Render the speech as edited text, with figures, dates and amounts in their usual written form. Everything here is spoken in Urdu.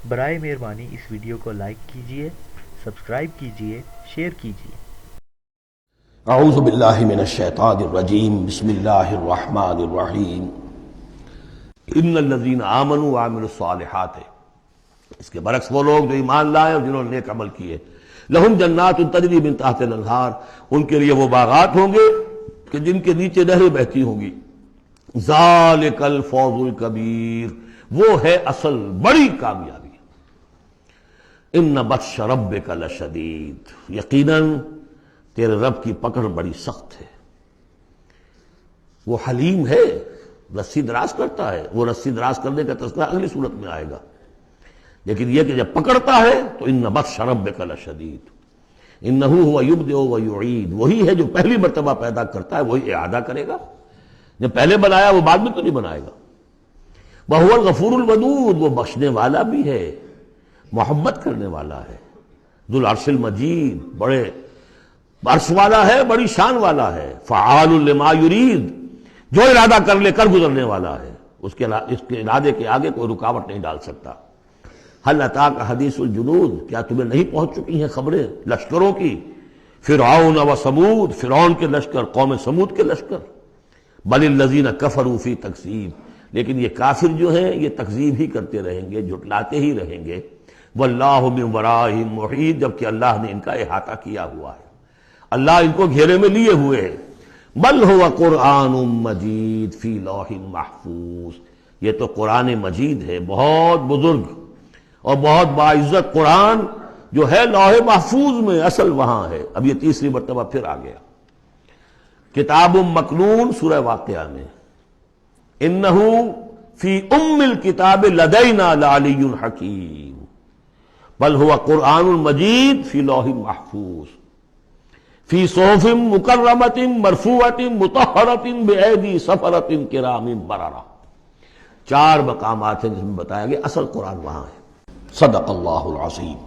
برائے مہربانی اس ویڈیو کو لائک کیجیے، سبسکرائب کیجیے، شیئر کیجیے۔ اعوذ باللہ من الشیطان الرجیم، بسم اللہ الرحمن الرحیم۔ ان الذین آمنوا وعملوا الصالحات، اس کے برعکس وہ لوگ جو ایمان لائے اور جنہوں نے نیک عمل کیے، لہم جنات تجری من تحت الانہار، ان کے لیے وہ باغات ہوں گے کہ جن کے نیچے نہریں بہتی ہوں گی۔ ذالک الفوز الکبیر، وہ ہے اصل بڑی کامیابی۔ ان بطش ربک لشدید، یقیناً تیرے رب کی پکڑ بڑی سخت ہے۔ وہ حلیم ہے، رسی دراز کرتا ہے، وہ رسی دراز کرنے کا تذکرہ اگلی صورت میں آئے گا، لیکن یہ کہ جب پکڑتا ہے تو ان بطش ربک لشدید، انہ هو یبدئ و یعید، وہی ہے جو پہلی مرتبہ پیدا کرتا ہے وہی اعادہ کرے گا۔ جب پہلے بنایا وہ بعد میں تو نہیں بنائے گا۔ وہو الغفور الودود، وہ بخشنے والا بھی ہے، محبت کرنے والا ہے۔ ذو العرش المجید، بڑے عرش والا ہے، بڑی شان والا ہے۔ فعال لما یرید، جو ارادہ کر لے کر گزرنے والا ہے، اس کے ارادے کے آگے کوئی رکاوٹ نہیں ڈال سکتا۔ هل اتاک حدیث الجنود، کیا تمہیں نہیں پہنچ چکی ہیں خبریں لشکروں کی؟ فرعون و ثمود، فرعون کے لشکر، قوم ثمود کے لشکر۔ بل الذین کفروا فی تکذیب، لیکن یہ کافر جو ہیں یہ تکذیب ہی کرتے رہیں گے، جھٹلاتے ہی رہیں گے۔ واللہ من ورائہم محیط، جبکہ اللہ نے ان کا احاطہ کیا ہوا ہے، اللہ ان کو گھیرے میں لیے ہوئے ہیں۔ بل هو قرآن مجید فی لوح محفوظ، یہ تو قرآن مجید ہے، بہت بزرگ اور بہت باعزت قرآن جو ہے لوح محفوظ میں، اصل وہاں ہے۔ اب یہ تیسری مرتبہ پھر آ گیا۔ کتاب مکنون، سورہ واقعہ میں، انہ فی ام الکتاب لدینا لعلی حکیم، بل هو قرآن مجید فی لوح محفوظ فی صحف مکرمۃ مرفوعۃ مطہرۃ بأیدی سفرۃ کرام بررہ۔ چار مقامات ہیں جس میں بتایا گیا اصل قرآن وہاں ہے۔ صدق اللہ العظیم۔